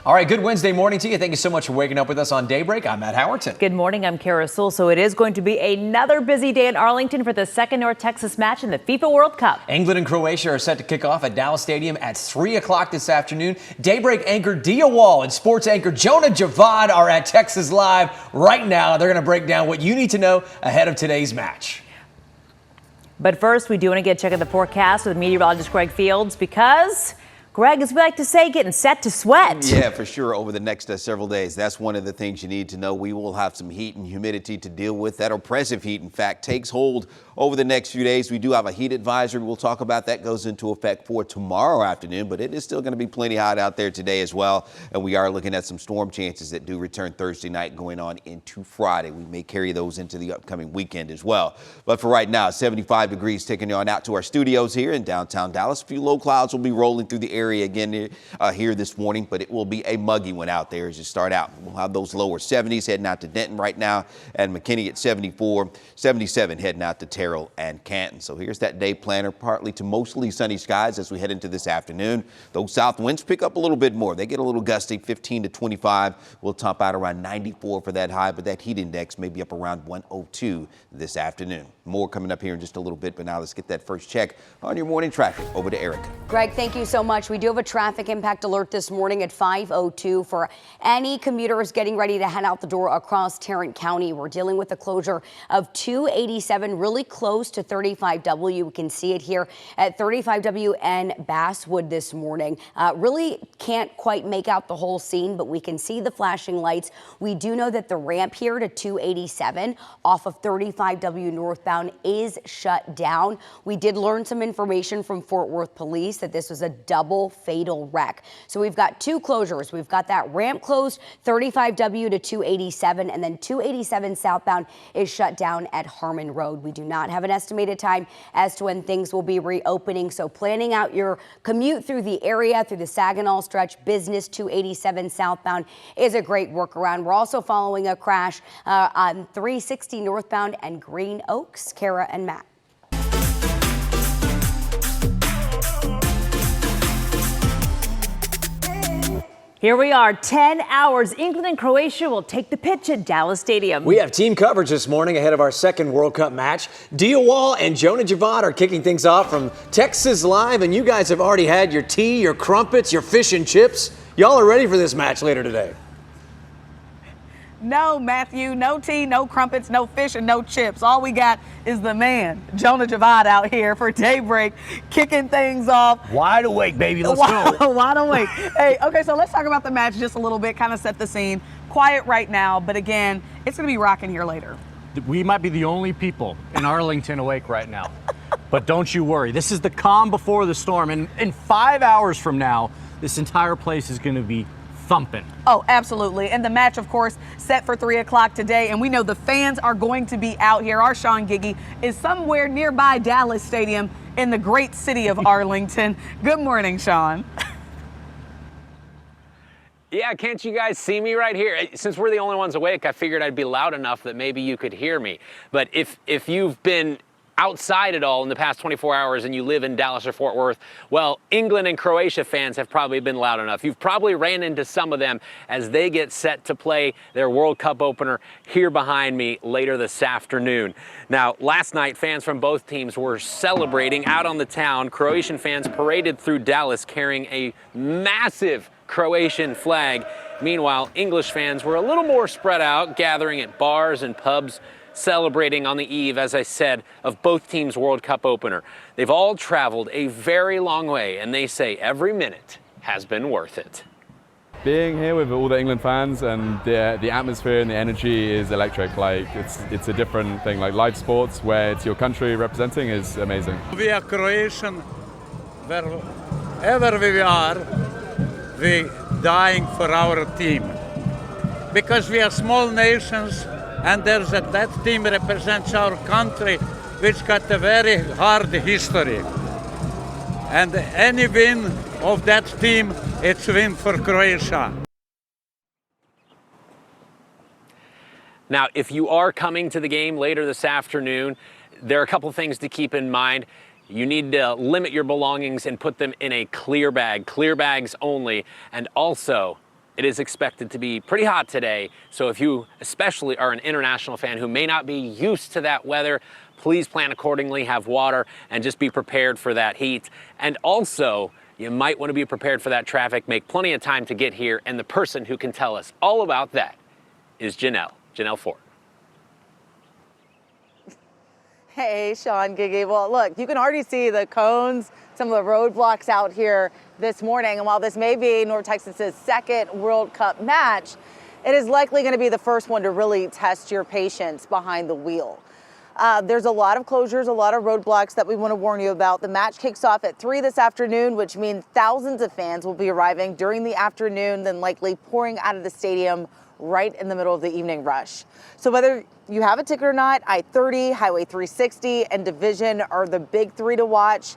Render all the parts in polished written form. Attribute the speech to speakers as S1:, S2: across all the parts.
S1: All right, good Wednesday morning to you. Thank you so much for waking up with us on Daybreak. I'm Matt Howerton.
S2: Good morning. I'm Kara Sewell. So it is going to be another busy day in Arlington for the second North Texas match in the FIFA World Cup.
S1: England and Croatia are set to kick off at Dallas Stadium at 3 o'clock this afternoon. Daybreak anchor Dia Wall and sports anchor Jonah Javad are at Texas Live right now. They're going to break down what you need to know ahead of today's match.
S2: But first, we do want to get a check of the forecast with meteorologist Greg Fields because Greg, as we like to say, getting set to sweat.
S3: Yeah, for sure. Over the next several days, that's one of the things you need to know. We will have some heat and humidity to deal with. That oppressive heat, in fact, takes hold over the next few days. We do have a heat advisory. We'll talk about that. Goes into effect for tomorrow afternoon, but it is still going to be plenty hot out there today as well. And we are looking at some storm chances that do return Thursday night going on into Friday. We may carry those into the upcoming weekend as well. But for right now, 75 degrees taking you on out to our studios here in downtown Dallas. A few low clouds will be rolling through the area again here this morning, but it will be a muggy one out there as you start out. We'll have those lower 70s heading out to Denton right now, and McKinney at 74, 77 heading out to Terrell and Canton. So here's that day planner, partly to mostly sunny skies as we head into this afternoon. Those south winds pick up a little bit more. They get a little gusty, 15 to 25. We'll top out around 94 for that high, but that heat index may be up around 102 this afternoon. More coming up here in just a little bit, but now let's get that first check on your morning traffic. Over to Erica.
S4: Greg, thank you so much. We do have a traffic impact alert this morning at 5:02 for any commuters getting ready to head out the door across Tarrant County. We're dealing with the closure of 287 really close to 35W. We can see it here at 35W and Basswood this morning. Really can't quite make out the whole scene, but we can see the flashing lights. We do know that the ramp here to 287 off of 35W northbound is shut down. We did learn some information from Fort Worth Police that this was a double fatal wreck. So we've got two closures. We've got that ramp closed, 35W to 287, and then 287 southbound is shut down at Harmon Road. We do not have an estimated time as to when things will be reopening. So planning out your commute through the area, through the Saginaw stretch, business 287 southbound is a great workaround. We're also following a crash on 360 northbound and Green Oaks. Kara and Matt.
S2: Here we are, 10 hours. England and Croatia will take the pitch at Dallas Stadium.
S1: We have team coverage this morning ahead of our second World Cup match. Dia Wall and Jonah Javad are kicking things off from Texas Live, and you guys have already had your tea, your crumpets, your fish and chips. Y'all are ready for this match later today.
S5: No, Matthew, no tea, no crumpets, no fish, and no chips. All we got is the man, Jonah Javad, out here for Daybreak, kicking things off.
S6: Wide awake, baby. Let's go.
S5: Wide awake. Hey, okay, so let's talk about the match just a little bit, kind of set the scene. Quiet right now, but again, it's going to be rocking here later.
S6: We might be the only people in Arlington awake right now. But don't you worry. This is the calm before the storm. And in 5 hours from now, this entire place is going to be thumping.
S5: Oh, absolutely. And the match, of course, set for 3 o'clock today. And we know the fans are going to be out here. Our Sean Giggy is somewhere nearby Dallas Stadium in the great city of Arlington. Good morning, Sean.
S7: Yeah, can't you guys see me right here? Since we're the only ones awake, I figured I'd be loud enough that maybe you could hear me. But if you've been outside at all in the past 24 hours and you live in Dallas or Fort Worth, well, England and Croatia fans have probably been loud enough. You've probably ran into some of them as they get set to play their World Cup opener here behind me later this afternoon. Now, last night, fans from both teams were celebrating out on the town. Croatian fans paraded through Dallas carrying a massive Croatian flag. Meanwhile, English fans were a little more spread out, gathering at bars and pubs, celebrating on the eve, as I said, of both teams' World Cup opener. They've all traveled a very long way, and they say every minute has been worth it.
S8: Being here with all the England fans and the atmosphere and the energy is electric. Like it's a different thing. Like live sports where it's your country representing is amazing.
S9: We are Croatian, wherever we are, we dying for our team. Because we are small nations, and that team represents our country, which got a very hard history. And any win of that team, it's a win for Croatia.
S7: Now, if you are coming to the game later this afternoon, there are a couple things to keep in mind. You need to limit your belongings and put them in a clear bag, clear bags only. And also, it is expected to be pretty hot today. So if you especially are an international fan who may not be used to that weather, please plan accordingly, have water, and just be prepared for that heat. And also, you might want to be prepared for that traffic, make plenty of time to get here, and the person who can tell us all about that is Janelle Ford.
S5: Hey, Sean, Gigi. Well, look, you can already see the cones, some of the roadblocks out here this morning. And while this may be North Texas's second World Cup match, it is likely going to be the first one to really test your patience behind the wheel. There's a lot of closures, a lot of roadblocks that we want to warn you about. The match kicks off at 3 this afternoon, which means thousands of fans will be arriving during the afternoon, then likely pouring out of the stadium right in the middle of the evening rush. So whether you have a ticket or not, I-30, Highway 360, and Division are the big three to watch.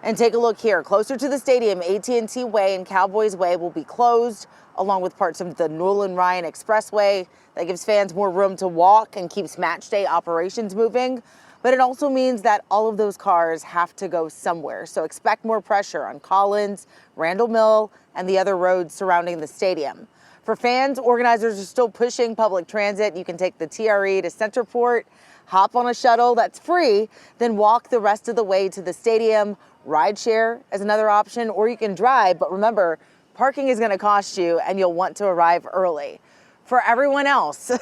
S5: And take a look here. Closer to the stadium, AT&T Way and Cowboys Way will be closed, along with parts of the Nolan-Ryan Expressway. That gives fans more room to walk and keeps match day operations moving. But it also means that all of those cars have to go somewhere. So expect more pressure on Collins, Randall Mill, and the other roads surrounding the stadium. For fans, organizers are still pushing public transit. You can take the TRE to Centerport, hop on a shuttle that's free, then walk the rest of the way to the stadium. Rideshare is another option, or you can drive. But remember, parking is going to cost you, and you'll want to arrive early. For everyone else,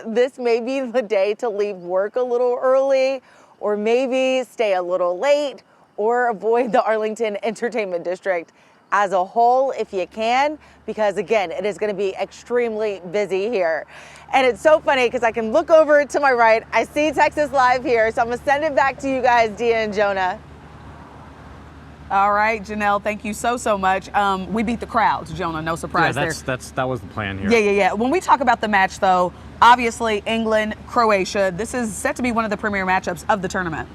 S5: this may be the day to leave work a little early, or maybe stay a little late, or avoid the Arlington Entertainment District as a whole if you can, because again, it is going to be extremely busy here. And it's so funny because I can look over to my right. I see Texas Live here, so I'm going to send it back to you guys, Dia and Jonah. All right, Janelle, thank you so much. We beat the crowds, Jonah, no surprise there.
S6: That was the plan here.
S5: Yeah. When we talk about the match, though, obviously England, Croatia, this is set to be one of the premier matchups of the tournament.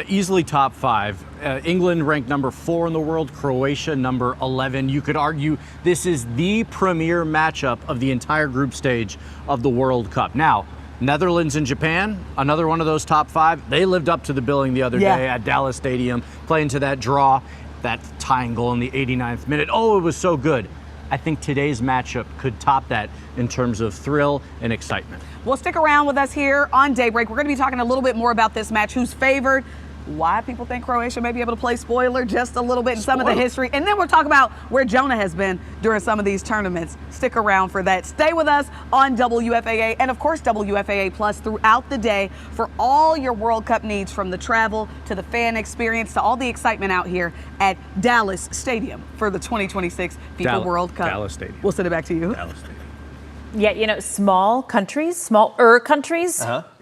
S6: Easily top 5. England ranked number 4 in the world, Croatia number 11. You could argue this is the premier matchup of the entire group stage of the World Cup. Now, Netherlands and Japan, another one of those top 5. They lived up to the billing the other day at Dallas Stadium, playing to that draw, that tying goal in the 89th minute. Oh, it was so good. I think today's matchup could top that in terms of thrill and excitement.
S5: Well, stick around with us here on Daybreak. We're going to be talking a little bit more about this match, who's favored, why people think Croatia may be able to play spoiler just a little bit in some of the history. And then we'll talk about where Jonah has been during some of these tournaments. Stick around for that. Stay with us on WFAA and, of course, WFAA Plus throughout the day for all your World Cup needs, from the travel to the fan experience to all the excitement out here at Dallas Stadium for the 2026 FIFA World Cup.
S6: Dallas Stadium.
S5: We'll send it back to you.
S6: Dallas Stadium.
S2: Yeah, you know, smaller countries,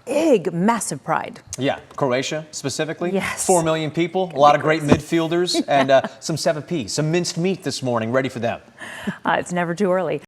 S2: big, massive pride.
S1: Yeah, Croatia specifically.
S2: Yes.
S1: 4 million people, a lot of great midfielders, and some 7P, some minced meat this morning, ready for them.
S2: It's never too early.